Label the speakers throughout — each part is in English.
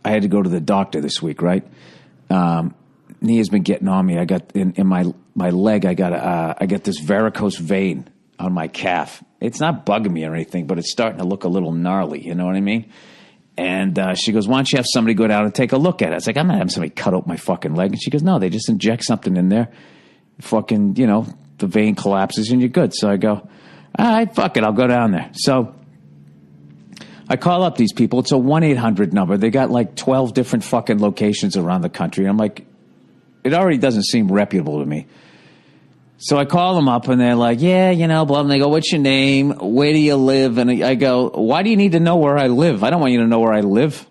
Speaker 1: I had to go to the doctor this week, right? Knee has been getting on me. I got in my leg. I got this varicose vein on my calf. It's not bugging me or anything, but it's starting to look a little gnarly. You know what I mean? And she goes, "Why don't you have somebody go down and take a look at it?" I was like, "I'm not having somebody cut open my fucking leg." And she goes, "No, they just inject something in there. Fucking, the vein collapses and you're good." So I go, "All right, fuck it. I'll go down there." So I call up these people. It's a 1-800 number. They got like 12 different fucking locations around the country. I'm like, it already doesn't seem reputable to me. So I call them up and they're like, "Yeah, blah, blah." And they go, "What's your name? Where do you live?" And I go, "Why do you need to know where I live? I don't want you to know where I live.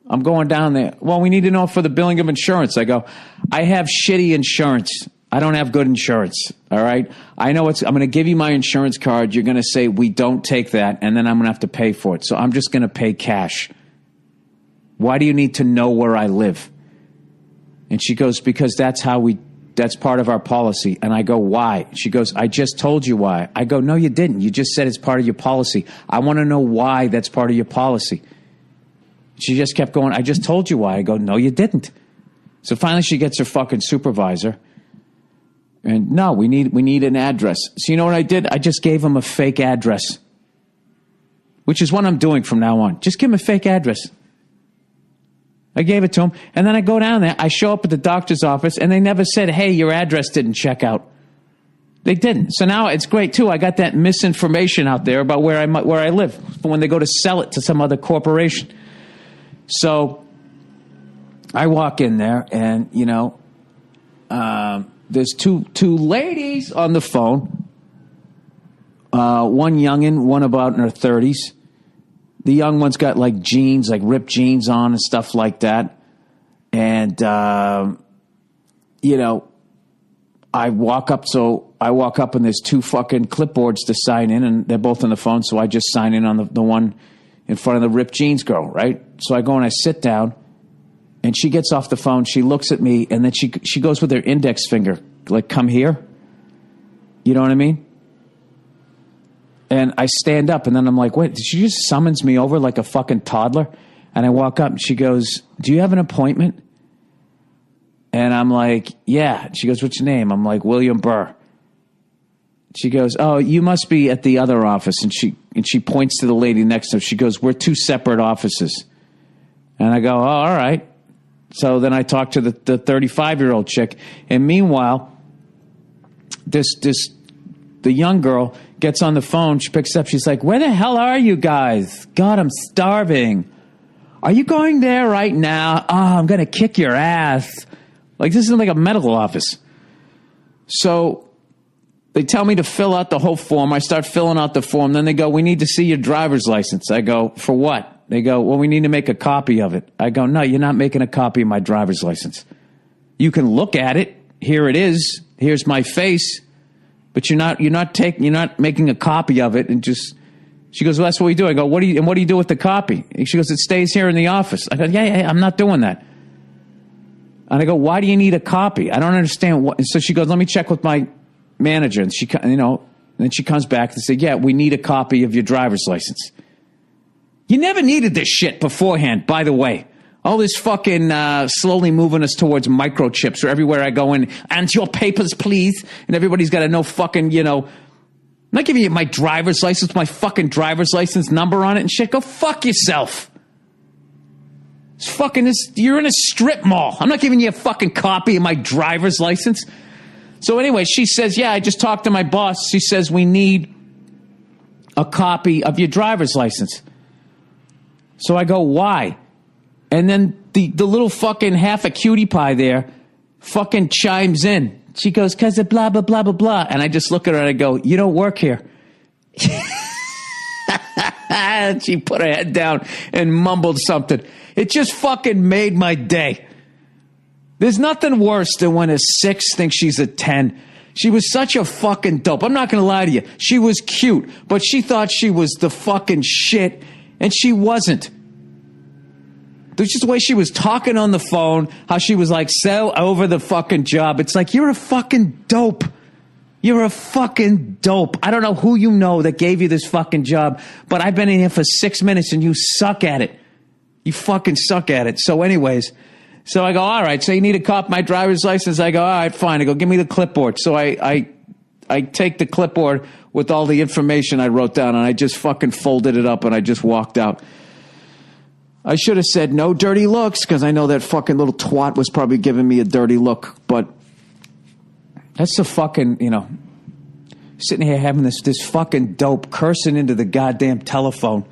Speaker 1: I'm going down there." "Well, we need to know for the billing of insurance." I go, "I have shitty insurance. I don't have good insurance. All right. I know I'm going to give you my insurance card. You're going to say, we don't take that. And then I'm going to have to pay for it. So I'm just going to pay cash. Why do you need to know where I live?" And she goes, "Because that's part of our policy." And I go, "Why?" She goes, "I just told you why." I go, "No, you didn't. You just said it's part of your policy. I want to know why that's part of your policy." She just kept going, "I just told you why." I go, "No, you didn't." So finally she gets her fucking supervisor. And no, we need an address. So you know what I did? I just gave him a fake address, which is what I'm doing from now on. Just give him a fake address. I gave it to him. And then I go down there. I show up at the doctor's office, and they never said, "Hey, your address didn't check out." They didn't. So now it's great, too. I got that misinformation out there about where I live for when they go to sell it to some other corporation. So I walk in there, and, there's two ladies on the phone. One youngin', one about in her 30s. The young one's got like jeans, like ripped jeans on and stuff like that. And, I walk up and there's two fucking clipboards to sign in, and they're both on the phone. So I just sign in on the one in front of the ripped jeans girl, right? So I go and I sit down. And she gets off the phone, she looks at me, and then she goes with her index finger, like, "Come here." You know what I mean? And I stand up, and then I'm like, wait, she just summons me over like a fucking toddler? And I walk up, and she goes, "Do you have an appointment?" And I'm like, "Yeah." She goes, "What's your name?" I'm like, "William Burr." She goes, "Oh, you must be at the other office." And she points to the lady next to her. She goes, "We're two separate offices." And I go, "Oh, all right." So then I talk to the 35-year-old chick. And meanwhile, the young girl gets on the phone. She picks up. She's like, "Where the hell are you guys? God, I'm starving. Are you going there right now? Oh, I'm going to kick your ass." Like, this isn't like a medical office. So they tell me to fill out the whole form. I start filling out the form. Then they go, "We need to see your driver's license." I go, "For what?" They go, "Well, we need to make a copy of it." I go, "No, you're not making a copy of my driver's license. You can look at it. Here it is. Here's my face. But you're not making a copy of it." And just, she goes, "Well, that's what we do." I go, what do you do with the copy?" And she goes, "It stays here in the office." I go, yeah, I'm not doing that. And I go, "Why do you need a copy? I don't understand what." And so she goes, "Let me check with my manager." And she, then she comes back and says, "Yeah, we need a copy of your driver's license." You never needed this shit beforehand, by the way. All this fucking slowly moving us towards microchips, or everywhere I go in, "And your papers, please." And everybody's got to know fucking, I'm not giving you my driver's license, my fucking driver's license number on it and shit. Go fuck yourself. It's fucking you're in a strip mall. I'm not giving you a fucking copy of my driver's license. So anyway, she says, "Yeah, I just talked to my boss." She says, "We need a copy of your driver's license." So I go, "Why?" And then the little fucking half a cutie pie there fucking chimes in. She goes, "'Cause of blah, blah, blah, blah, blah." And I just look at her and I go, "You don't work here." And she put her head down and mumbled something. It just fucking made my day. There's nothing worse than when a 6 thinks she's a 10. She was such a fucking dope. I'm not going to lie to you. She was cute, but she thought she was the fucking shit. And she wasn't. There's just the way she was talking on the phone, how she was like so over the fucking job. It's like, you're a fucking dope. You're a fucking dope. I don't know who you know that gave you this fucking job, but I've been in here for 6 minutes and you suck at it. You fucking suck at it. So anyways, so I go, all right, so you need a copy of my driver's license? I go, all right, fine. I go, give me the clipboard. So I take the clipboard with all the information I wrote down, and I just fucking folded it up, and I just walked out. I should have said no dirty looks, because I know that fucking little twat was probably giving me a dirty look. But that's the fucking, sitting here having this fucking dope cursing into the goddamn telephone.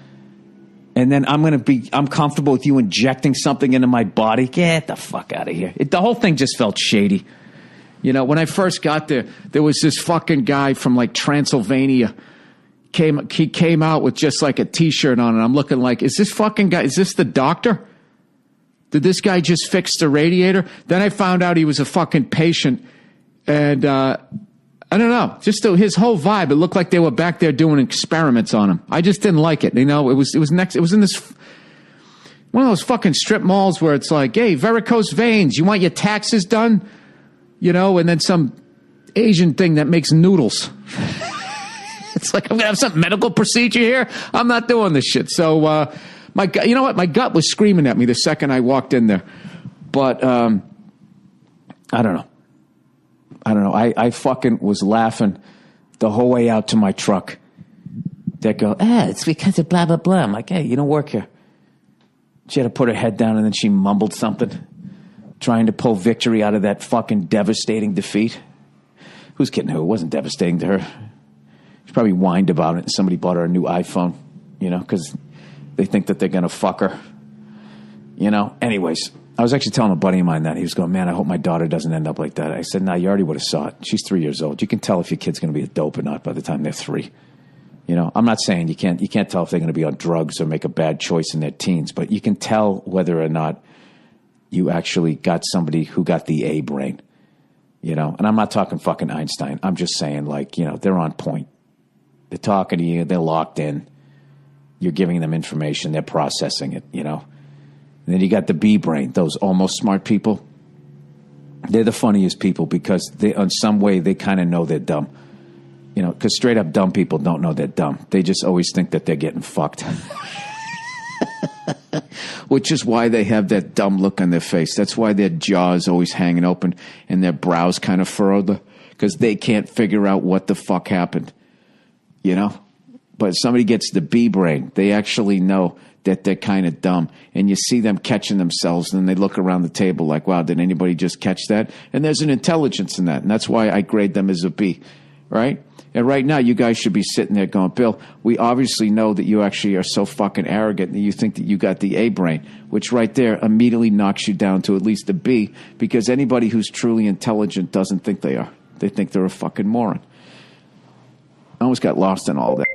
Speaker 1: And then I'm comfortable with you injecting something into my body. Get the fuck out of here. The whole thing just felt shady. When I first got there was this fucking guy from like Transylvania. He came out with just like a t-shirt on, and I'm looking like, is this fucking guy, is this the doctor? Did this guy just fix the radiator? Then I found out he was a fucking patient, and I don't know, just his whole vibe, it looked like they were back there doing experiments on him. I just didn't like it. It was in this one of those fucking strip malls where it's like, hey, varicose veins, you want your taxes done? And then some Asian thing that makes noodles. It's like, I'm going to have some medical procedure here? I'm not doing this shit. So, my gut was screaming at me the second I walked in there. But, I don't know. I fucking was laughing the whole way out to my truck. They go, it's because of blah, blah, blah. I'm like, hey, you don't work here. She had to put her head down, and then she mumbled something, trying to pull victory out of that fucking devastating defeat. Who's kidding who? It wasn't devastating to her. She probably whined about it, and somebody bought her a new iPhone, because they think that they're going to fuck her. Anyways, I was actually telling a buddy of mine that. He was going, man, I hope my daughter doesn't end up like that. I said, nah, you already would have saw it. She's 3 years old. You can tell if your kid's going to be a dope or not by the time they're 3. I'm not saying you can't tell if they're going to be on drugs or make a bad choice in their teens, but you can tell whether or not you actually got somebody who got the A brain, and I'm not talking fucking Einstein. I'm just saying, like, they're on point. They're talking to you. They're locked in. You're giving them information. They're processing it, And then you got the B brain, those almost smart people. They're the funniest people because they, in some way, they kind of know they're dumb. Because straight up dumb people don't know they're dumb. They just always think that they're getting fucked. Which is why they have that dumb look on their face. That's why their jaw is always hanging open and their brows kind of furrowed, because they can't figure out what the fuck happened. But if somebody gets the B brain, they actually know that they're kind of dumb. And you see them catching themselves, and then they look around the table like, wow, did anybody just catch that? And there's an intelligence in that. And that's why I grade them as a B, right? And right now, you guys should be sitting there going, Bill, we obviously know that you actually are so fucking arrogant that you think that you got the A brain, which right there immediately knocks you down to at least a B, because anybody who's truly intelligent doesn't think they are. They think they're a fucking moron. I almost got lost in all that.